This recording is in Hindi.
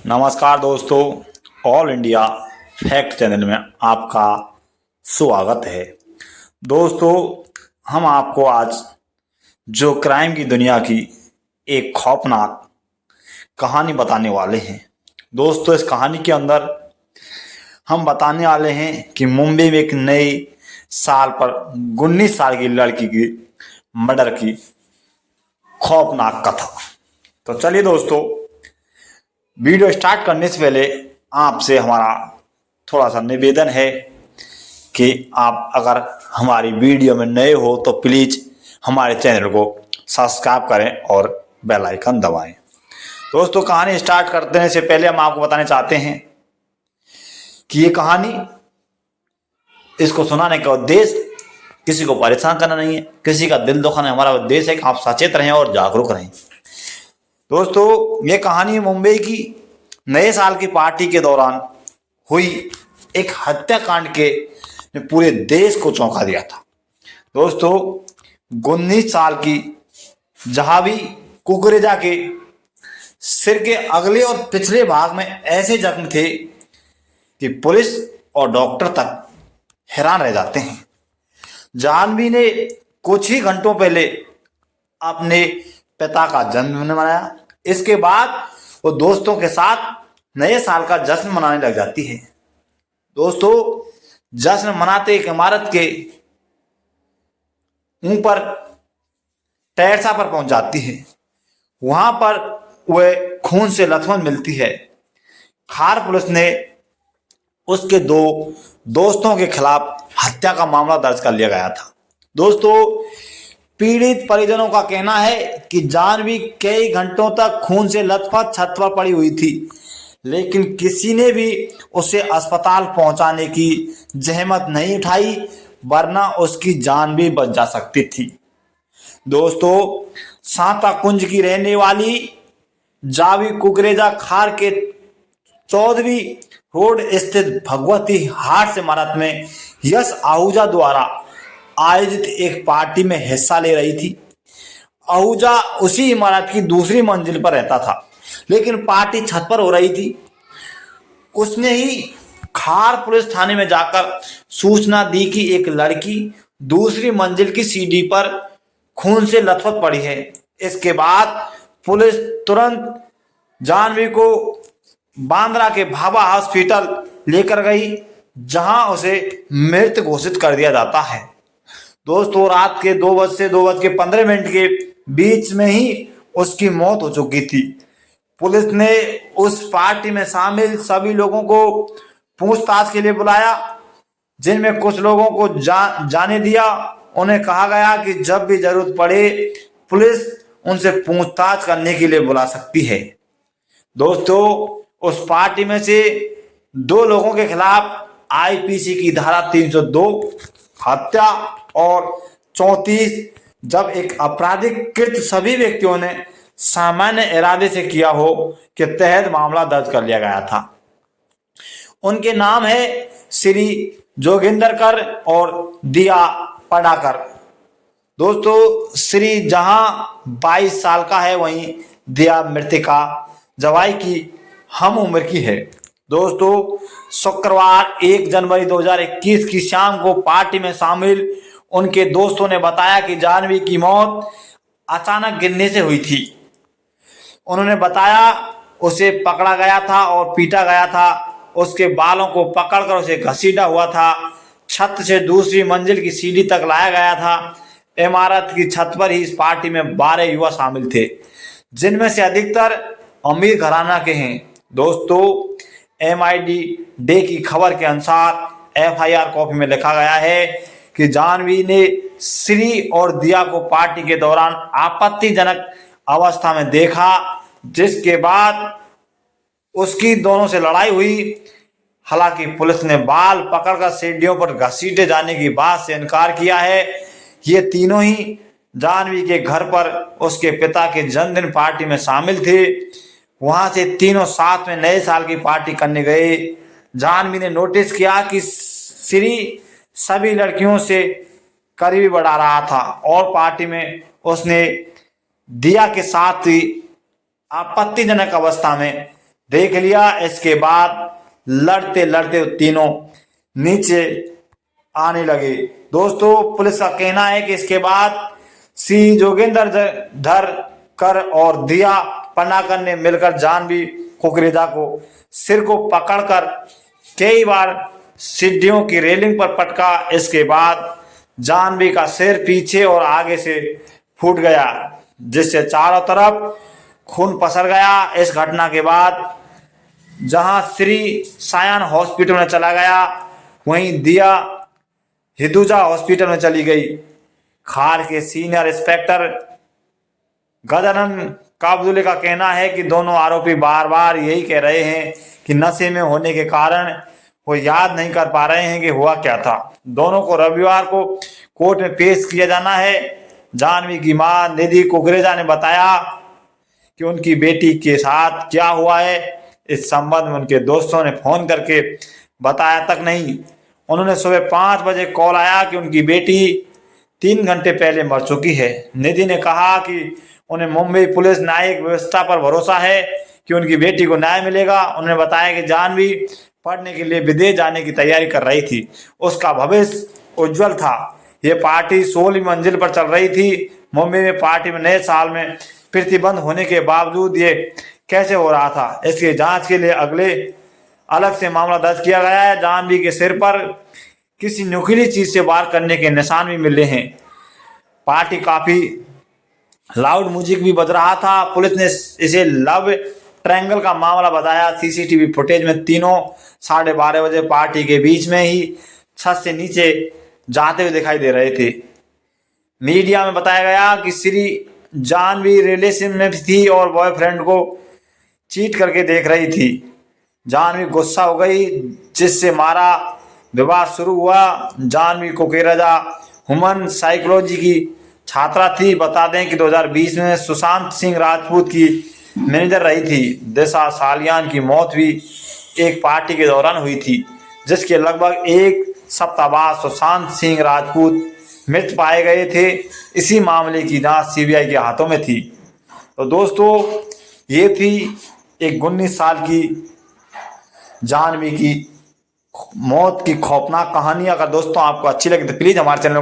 नमस्कार दोस्तों, ऑल इंडिया फैक्ट चैनल में आपका स्वागत है। दोस्तों, हम आपको आज जो क्राइम की दुनिया की एक खौफनाक कहानी बताने वाले हैं। दोस्तों, इस कहानी के अंदर हम बताने वाले हैं कि मुंबई में एक नए साल पर 19 साल की लड़की की मर्डर की खौफनाक कथा। तो चलिए दोस्तों, वीडियो स्टार्ट करने से पहले आपसे हमारा थोड़ा सा निवेदन है कि आप अगर हमारी वीडियो में नए हो तो प्लीज़ हमारे चैनल को सब्सक्राइब करें और बेल आइकन दबाएं। दोस्तों, कहानी स्टार्ट करने से पहले हम आपको बताना चाहते हैं कि ये कहानी, इसको सुनाने का उद्देश्य किसी को परेशान करना नहीं है, किसी का दिल दुखाना। हमारा उद्देश्य है कि आप सचेत रहें और जागरूक रहें। दोस्तों, ये कहानी मुंबई की नए साल की पार्टी के दौरान हुई एक हत्याकांड के ने पूरे देश को चौंका दिया था। दोस्तों, 19 साल की जहावी कुकरेजा के सिर के अगले और पिछले भाग में ऐसे जख्म थे कि पुलिस और डॉक्टर तक हैरान रह जाते हैं। जानवी ने कुछ ही घंटों पहले अपने पिता का जन्मदिन मनाया। इसके बाद वो दोस्तों के साथ नए साल का जश्न मनाने लग जाती है। दोस्तों, जश्न मनाते एक इमारत के ऊपर टेरसा पर पहुंच जाती है। वहां पर वह खून से लथपथ मिलती है। खार पुलिस ने उसके दो दोस्तों के खिलाफ हत्या का मामला दर्ज कर लिया गया था। दोस्तों, पीड़ित परिजनों का कहना है कि जानवी कई घंटों तक खून से लथपथ छत पर पड़ी हुई थी, लेकिन किसी ने भी उसे अस्पताल पहुंचाने की जहमत नहीं उठाई, वरना उसकी जान भी बच जा सकती थी। दोस्तों, सांता कुंज की रहने वाली जावी कुकरेजा खार के 14वीं रोड स्थित भगवती हाट इमारत में यश आहूजा द्वारा आयोजित एक पार्टी में हिस्सा ले रही थी। आहूजा उसी इमारत की दूसरी मंजिल पर रहता था, लेकिन पार्टी छत पर हो रही थी। उसने ही खार पुलिस थाने में जाकर सूचना दी कि एक लड़की दूसरी मंजिल की सीढ़ी पर खून से लथपथ पड़ी है। इसके बाद पुलिस तुरंत जानवी को बांद्रा के भाभा हॉस्पिटल लेकर गई, जहां उसे मृत घोषित कर दिया जाता है। दोस्तों, रात के 2 बजे से 2:15 के बीच में ही उसकी मौत हो चुकी थी। पुलिस ने उस पार्टी में शामिल सभी लोगों को पूछताछ के लिए बुलाया, जिनमें कुछ लोगों को जाने दिया। उन्हें कहा गया कि जब भी जरूरत पड़े पुलिस उनसे पूछताछ करने के लिए बुला सकती है। दोस्तों, उस पार्टी में से 2 लोगों के खिलाफ आईपीसी की धारा 302 हत्या और 34 जब एक आपराधिक कृत्य सभी व्यक्तियों ने सामान्य इरादे से किया हो के तहत मामला दर्ज कर लिया गया था। उनके नाम है श्री जोगिंदर कर और दिया पडाकर। दोस्तों, श्री जहां 22 साल का है, वहीं दिया मृतिका जवाई की हम उम्र की है। दोस्तों, शुक्रवार 1 जनवरी 2021 की शाम को पार्टी में शामिल उनके दोस्तों ने बताया कि जानवी की मौत अचानक गिरने से हुई थी। उन्होंने बताया उसे पकड़ा गया था और पीटा गया था। उसके बालों को पकड़कर उसे घसीटा हुआ था। छत से दूसरी मंजिल की सीढ़ी तक लाया गया था। इमारत की छत पर ही इस पार्टी में 12 युवा शामिल थे, जिनमें से अधिकतर अमीर घराना के हैं। दोस्तों, MID डे की खबर के अनुसार FIR कॉपी में लिखा गया है कि जानवी ने श्री और दिया को पार्टी के दौरान आपत्तिजनक अवस्था में देखा, जिसके बाद उसकी दोनों से लड़ाई हुई। हालांकि पुलिस ने बाल पकड़कर सीढ़ियों पर घसीटे जाने की बात से इनकार किया है। ये तीनों ही जानवी के घर पर उसके पिता के जन्मदिन पार्टी में शामिल थे। वहां से तीनों साथ में नए साल की पार्टी करने गए। जानवी ने नोटिस किया कि श्री सभी लड़कियों से करीबी बढ़ा रहा था और पार्टी में उसने दिया के साथ ही आपत्तिजनक अवस्था में देख लिया। इसके बाद लड़ते लड़ते तीनों नीचे आने लगे। दोस्तों पुलिस का कहना है कि इसके बाद सी जोगेंद्र धर और दिया पनाकर ने मिलकर जानवी कुकरेजा को सिर को पकड़कर कई बार सीढ़ियों की रेलिंग पर पटका। इसके बाद जानवी का सिर पीछे और आगे से फूट गया, जिससे चारों तरफ खून पसर गया। इस घटना के बाद जहां श्री सायान हॉस्पिटल में चला गया, वहीं दिया हिंदुजा हॉस्पिटल में चली गई। खार के सीनियर इंस्पेक्टर गजानन काबदुले का कहना है कि दोनों आरोपी बार बार यही कह रहे हैं कि नशे में होने के कारण वो याद नहीं कर पा रहे हैं कि हुआ क्या था। दोनों को रविवार को कोर्ट में पेश किया जाना है। जानवी की मां निधि कुकरेजा ने बताया कि उनकी बेटी के साथ क्या हुआ है, इस संबंध में उनके दोस्तों ने फोन करके बताया तक नहीं। उन्होंने सुबह 5 बजे कॉल आया कि उनकी बेटी 3 घंटे पहले मर चुकी है। निधि ने कहा कि उन्हें मुंबई पुलिस न्यायिक व्यवस्था पर भरोसा है कि उनकी बेटी को न्याय मिलेगा। उन्होंने बताया कि जानवी पढ़ने के लिए विदेश जाने की तैयारी कर रही थी, उसका भविष्य उज्जवल था। ये पार्टी 16वीं मंजिल पर चल रही थी। मुंबई में पार्टी में नए साल में प्रतिबंध होने के बावजूद ये कैसे हो रहा था, इसकी जांच के लिए अलग से मामला दर्ज किया गया है। जानवी के सिर पर किसी नुकीली चीज से वार करने के निशान भी मिले हैं। पार्टी काफी लाउड म्यूजिक भी बज रहा था। पुलिस ने इसे लव ट्रायंगल का मामला बताया। सीसीटीवी फुटेज में तीनों 12:30 बजे पार्टी के बीच में ही छत से नीचे जाते हुए दिखाई दे रहे थे। मीडिया में बताया गया कि श्री जानवी रिलेशन में थी और बॉयफ्रेंड को चीट करके देख रही थी। जानवी गुस्सा हो गई, जिससे मारा विवाद शुरू हुआ। जानवी कुकरेजा ह्यूमन साइकोलॉजी की छात्रा थी। बता दें कि 2020 में सुशांत सिंह राजपूत की मैनेजर रही थी। दिशा सालियान की मौत भी एक पार्टी के दौरान हुई थी, जिसके लगभग एक सप्ताह बाद सुशांत सिंह राजपूत मृत पाए गए थे। इसी मामले की जांच सीबीआई के हाथों में थी। तो दोस्तों ये थी एक 19 साल की जानवी की मौत की खौफनाक कहानी। अगर दोस्तों आपको अच्छी लगी तो प्लीज़ हमारे चैनल